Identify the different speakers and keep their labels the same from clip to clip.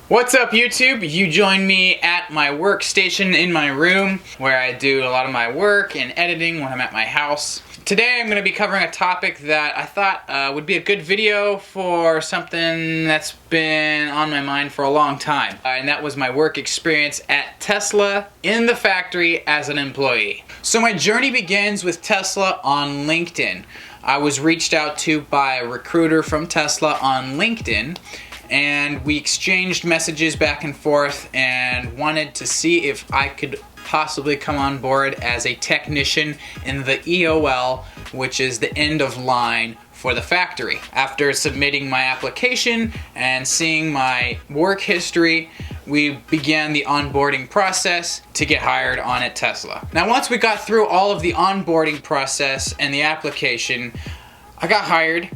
Speaker 1: What's up, YouTube? You join me at my workstation in my room where I do a lot of my work and editing when I'm at my house. Today I'm going to be covering a topic that I thought would be a good video for something that's been on my mind for a long time. And that was my work experience at Tesla in the factory as an employee. So my journey begins with Tesla on LinkedIn. I was reached out to by a recruiter from Tesla on LinkedIn, and we exchanged messages back and forth and wanted to see if I could possibly come on board as a technician in the EOL, which is the end of line for the factory. After submitting my application and seeing my work history, we began the onboarding process to get hired on at Tesla. Now, once we got through all of the onboarding process and the application, I got hired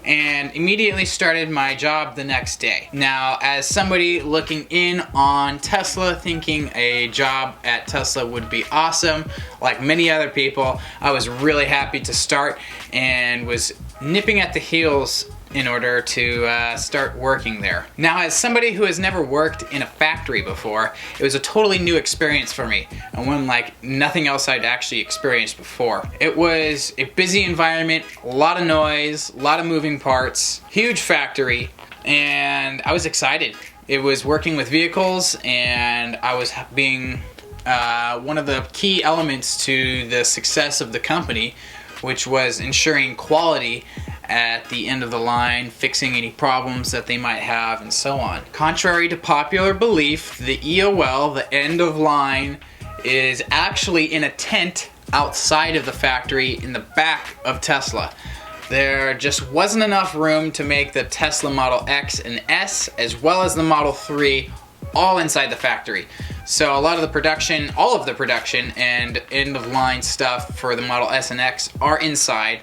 Speaker 1: and immediately started my job the next day. Now, as somebody looking in on Tesla, thinking a job at Tesla would be awesome, like many other people, I was really happy to start and was nipping at the heels in order to start working there. Now, as somebody who has never worked in a factory before, it was a totally new experience for me, and one like nothing else I'd actually experienced before. It was a busy environment, a lot of noise, a lot of moving parts, huge factory, and I was excited. It was working with vehicles, and I was being one of the key elements to the success of the company, which was ensuring quality at the end of the line, fixing any problems that they might have, and so on. Contrary to popular belief, the EOL, the end of line, is actually in a tent outside of the factory in the back of Tesla. There just wasn't enough room to make the Tesla Model X and S, as well as the Model 3, all inside the factory. So a lot of the production, all of the production and end of line stuff for the Model S and X are inside,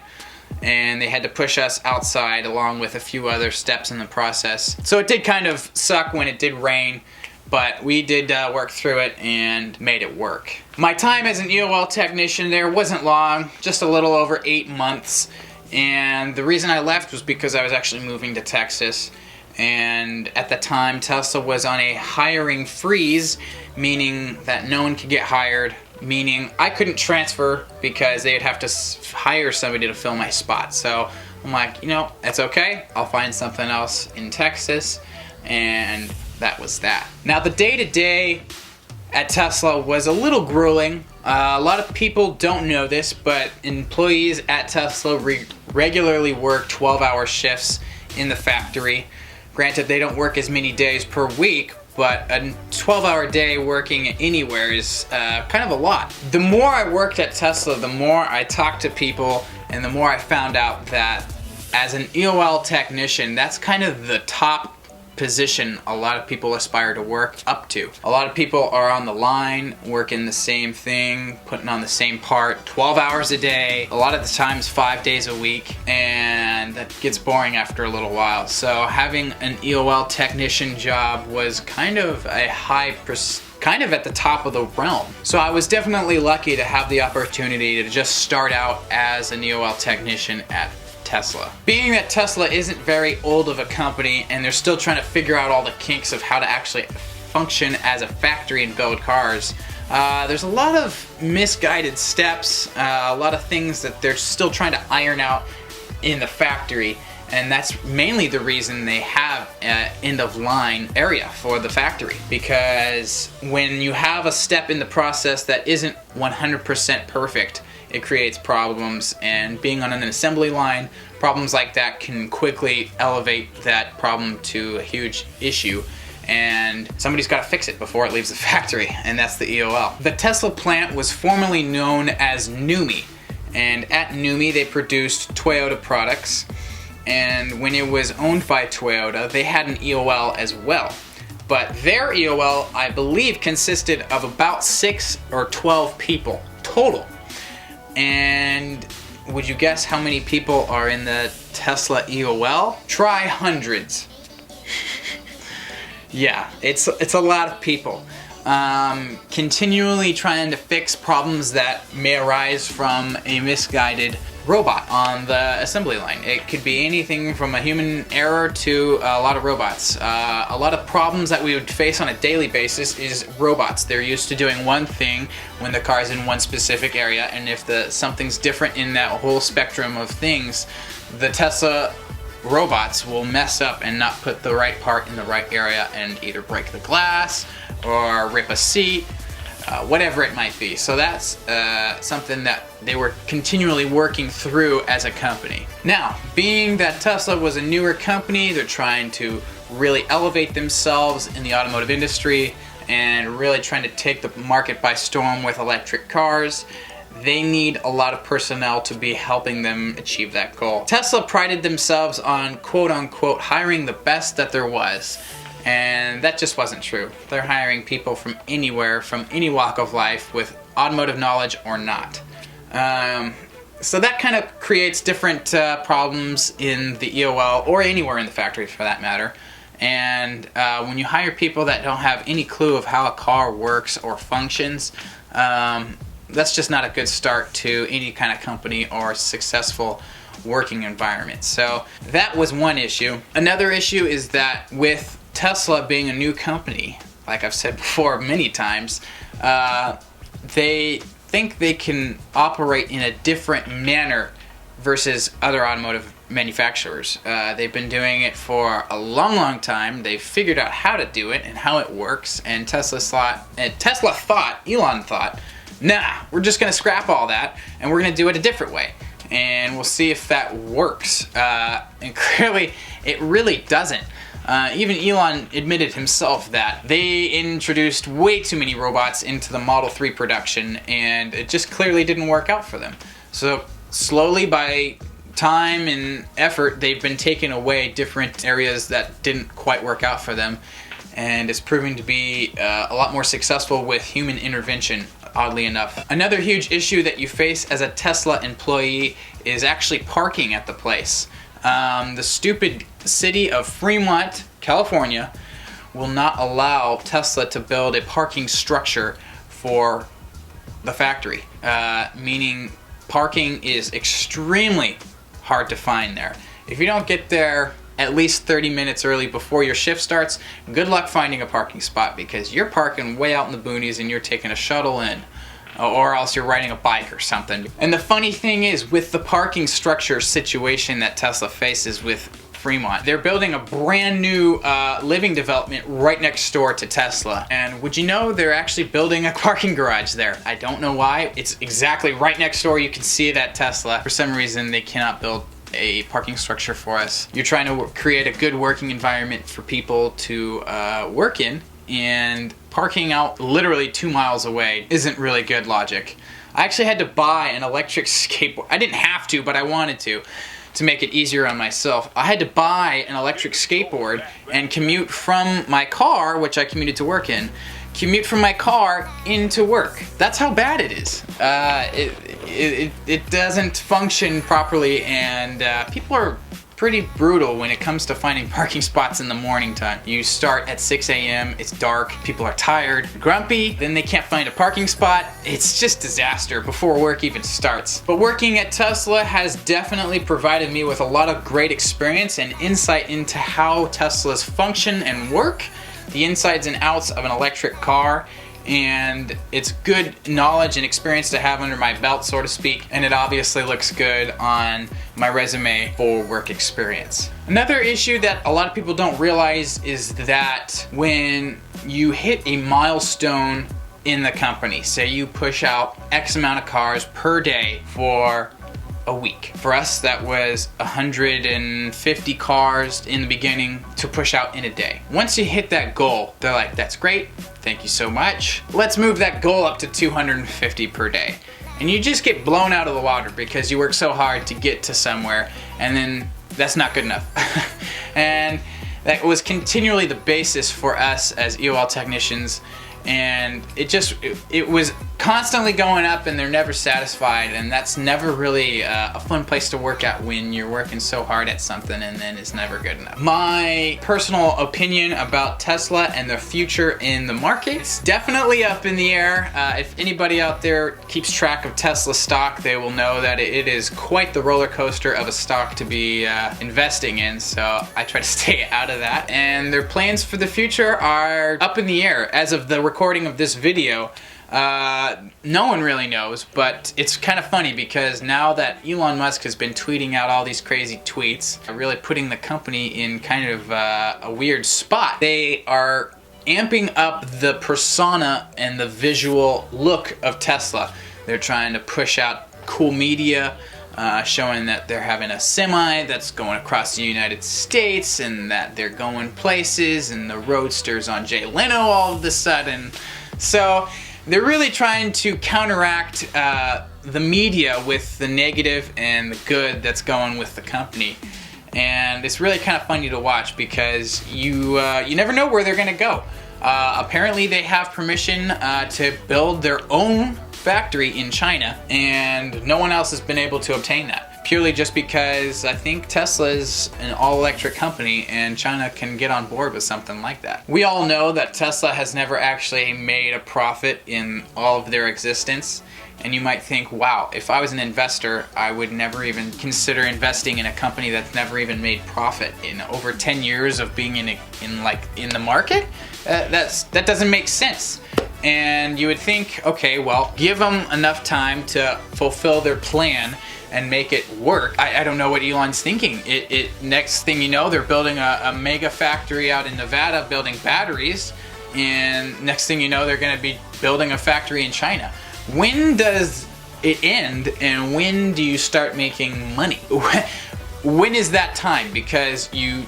Speaker 1: and they had to push us outside along with a few other steps in the process. So it did kind of suck when it did rain, but we did work through it and made it work. My time as an EOL technician there wasn't long, just a little over 8 months, and the reason I left was because I was actually moving to Texas. And at the time, Tesla was on a hiring freeze, meaning that no one could get hired, meaning I couldn't transfer because they'd have to hire somebody to fill my spot. So I'm like, you know, that's okay. I'll find something else in Texas, and that was that. Now, the day-to-day at Tesla was a little grueling. A lot of people don't know this, but employees at Tesla regularly work 12-hour shifts in the factory. Granted, they don't work as many days per week, but a 12-hour day working anywhere is kind of a lot. The more I worked at Tesla, the more I talked to people, and the more I found out that as an EOL technician, that's kind of the top position a lot of people aspire to work up to. A lot of people are on the line, working the same thing, putting on the same part, 12 hours a day, a lot of the times 5 days a week, and that gets boring after a little while. So having an EOL technician job was kind of a kind of at the top of the realm. So I was definitely lucky to have the opportunity to just start out as an EOL technician at Tesla. Being that Tesla isn't very old of a company and they're still trying to figure out all the kinks of how to actually function as a factory and build cars, there's a lot of misguided steps, a lot of things that they're still trying to iron out in the factory, and that's mainly the reason they have an end-of-line area for the factory. Because when you have a step in the process that isn't 100% perfect, it creates problems, and being on an assembly line, problems like that can quickly elevate that problem to a huge issue, and somebody's got to fix it before it leaves the factory, and that's the EOL. The Tesla plant was formerly known as NUMMI, and at NUMMI they produced Toyota products, and when it was owned by Toyota, they had an EOL as well. But their EOL, I believe, consisted of about 6 or 12 people total. And would you guess how many people are in the Tesla EOL? Try hundreds. Yeah, it's a lot of people. Continually trying to fix problems that may arise from a misguided robot on the assembly line. It could be anything from a human error to a lot of robots. A lot of problems that we would face on a daily basis is robots. They're used to doing one thing when the car's in one specific area, and if something's different in that whole spectrum of things, the Tesla robots will mess up and not put the right part in the right area and either break the glass or rip a seat, whatever it might be. So that's something that they were continually working through as a company. Now, being that Tesla was a newer company, they're trying to really elevate themselves in the automotive industry and really trying to take the market by storm with electric cars. They need a lot of personnel to be helping them achieve that goal. Tesla prided themselves on quote-unquote hiring the best that there was, and that just wasn't true. They're hiring people from anywhere, from any walk of life, with automotive knowledge or not. So that kind of creates different problems in the EOL, or anywhere in the factory for that matter. And when you hire people that don't have any clue of how a car works or functions, that's just not a good start to any kind of company or successful working environment. So that was one issue. Another issue is that with Tesla being a new company, like I've said before many times, they think they can operate in a different manner versus other automotive manufacturers. They've been doing it for a long time. They've figured out how to do it and how it works, and Elon thought, nah, we're just gonna scrap all that and we're gonna do it a different way, and we'll see if that works. And clearly it really doesn't. Even Elon admitted himself that they introduced way too many robots into the Model 3 production, and it just clearly didn't work out for them. So slowly, by time and effort, they've been taking away different areas that didn't quite work out for them, and it's proving to be a lot more successful with human intervention, oddly enough. Another huge issue that you face as a Tesla employee is actually parking at the place. The stupid city of Fremont, California, will not allow Tesla to build a parking structure for the factory, meaning parking is extremely hard to find there. If you don't get there at least 30 minutes early before your shift starts, good luck finding a parking spot, because you're parking way out in the boonies and you're taking a shuttle in, or else you're riding a bike or something. And the funny thing is, with the parking structure situation that Tesla faces with Fremont, they're building a brand new living development right next door to Tesla. And would you know they're actually building a parking garage there? I don't know why. It's exactly right next door. You can see it at Tesla. For some reason, they cannot build a parking structure for us. You're trying to create a good working environment for people to work in, and parking out literally 2 miles away isn't really good logic. I actually had to buy an electric skateboard. I didn't have to, but I wanted to make it easier on myself. I had to buy an electric skateboard and commute from my car, which I commuted to work in, commute from my car into work. That's how bad it is. It doesn't function properly, and people are pretty brutal when it comes to finding parking spots in the morning time. You start at 6 a.m., it's dark, people are tired, grumpy, then they can't find a parking spot. It's just disaster before work even starts. But working at Tesla has definitely provided me with a lot of great experience and insight into how Teslas function and work, the insides and outs of an electric car, and it's good knowledge and experience to have under my belt, so to speak, and it obviously looks good on my resume for work experience. Another issue that a lot of people don't realize is that when you hit a milestone in the company, say you push out X amount of cars per day for a week. For us, that was 150 cars in the beginning to push out in a day. Once you hit that goal, they're like, that's great, thank you so much. Let's move that goal up to 250 per day. And you just get blown out of the water because you work so hard to get to somewhere, and then that's not good enough. And that was continually the basis for us as EOL technicians and it was constantly going up, and they're never satisfied, and that's never really a fun place to work at when you're working so hard at something and then it's never good enough. My personal opinion about Tesla and the future in the market, it's definitely up in the air. If anybody out there keeps track of Tesla stock, they will know that it is quite the roller coaster of a stock to be investing in, so I try to stay out of that. And their plans for the future are up in the air. As of the recording of this video, no one really knows, but it's kind of funny because now that Elon Musk has been tweeting out all these crazy tweets, really putting the company in kind of a weird spot. They are amping up the persona and the visual look of Tesla. They're trying to push out cool media, showing that they're having a semi that's going across the United States and that they're going places, and the Roadster's on Jay Leno all of a sudden. So they're really trying to counteract the media with the negative and the good that's going with the company. And it's really kind of funny to watch because you never know where they're going to go. Apparently they have permission to build their own factory in China, and no one else has been able to obtain that. Purely just because I think Tesla is an all-electric company and China can get on board with something like that. We all know that Tesla has never actually made a profit in all of their existence. And you might think, wow, if I was an investor, I would never even consider investing in a company that's never even made profit in over 10 years of being in the market. That doesn't make sense. And you would think, okay, well, give them enough time to fulfill their plan and make it work. I don't know what Elon's thinking. Next thing you know, they're building a mega factory out in Nevada building batteries, and next thing you know, they're going to be building a factory in China. When does it end, and when do you start making money? When is that time? Because you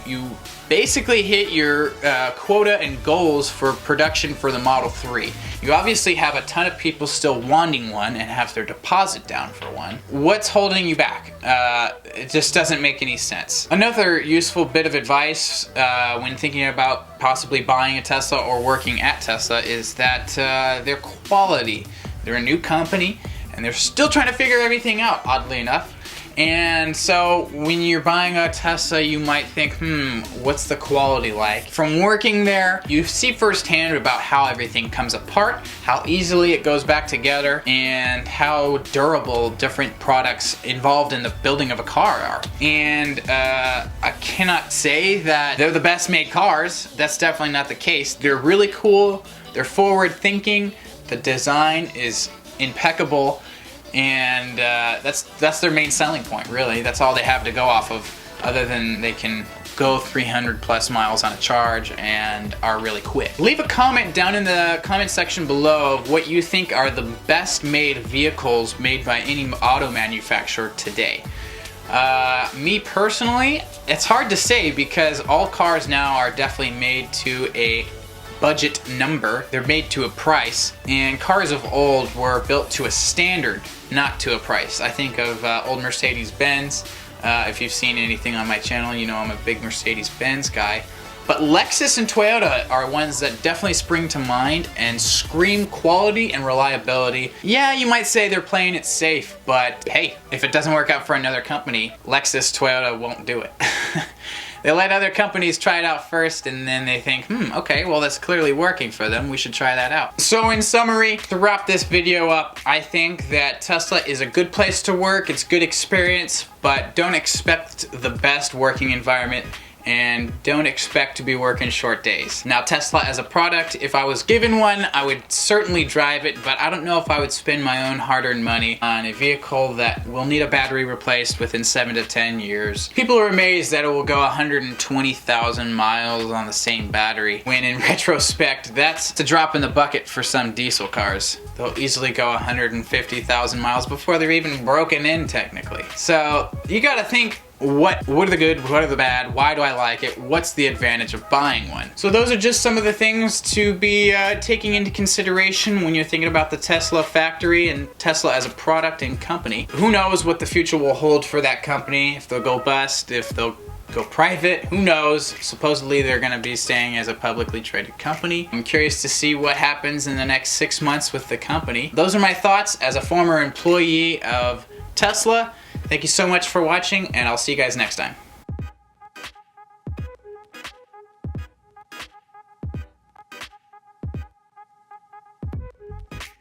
Speaker 1: basically hit your quota and goals for production for the Model 3. You obviously have a ton of people still wanting one and have their deposit down for one. What's holding you back? It just doesn't make any sense. Another useful bit of advice when thinking about possibly buying a Tesla or working at Tesla is that their quality. They're a new company and they're still trying to figure everything out, oddly enough. And so when you're buying a Tesla, you might think, what's the quality like? From working there, you see firsthand about how everything comes apart, how easily it goes back together, and how durable different products involved in the building of a car are. And I cannot say that they're the best made cars. That's definitely not the case. They're really cool. They're forward thinking. The design is impeccable. And that's their main selling point, really. That's all they have to go off of, other than they can go 300 plus miles on a charge and are really quick. Leave a comment down in the comment section below of what you think are the best made vehicles made by any auto manufacturer today. Me personally, it's hard to say because all cars now are definitely made to a budget number. They're made to a price, and cars of old were built to a standard, not to a price. I think of old Mercedes-Benz. If you've seen anything on my channel, you know I'm a big Mercedes-Benz guy. But Lexus and Toyota are ones that definitely spring to mind and scream quality and reliability. Yeah, you might say they're playing it safe, but hey, if it doesn't work out for another company, Lexus, Toyota won't do it. They let other companies try it out first, and then they think, okay, well that's clearly working for them, we should try that out. So in summary, to wrap this video up, I think that Tesla is a good place to work, it's good experience, but don't expect the best working environment, and don't expect to be working short days. Now Tesla as a product, if I was given one, I would certainly drive it, but I don't know if I would spend my own hard-earned money on a vehicle that will need a battery replaced within 7 to 10 years. People are amazed that it will go 120,000 miles on the same battery, when in retrospect, that's a drop in the bucket for some diesel cars. They'll easily go 150,000 miles before they're even broken in technically. So you gotta think, what are the good, what are the bad, why do I like it, what's the advantage of buying one? So those are just some of the things to be taking into consideration when you're thinking about the Tesla factory and Tesla as a product and company. Who knows what the future will hold for that company, if they'll go bust, if they'll go private. Who knows? Supposedly they're going to be staying as a publicly traded company. I'm curious to see what happens in the next 6 months with the company. Those are my thoughts as a former employee of Tesla. Thank you so much for watching, and I'll see you guys next time.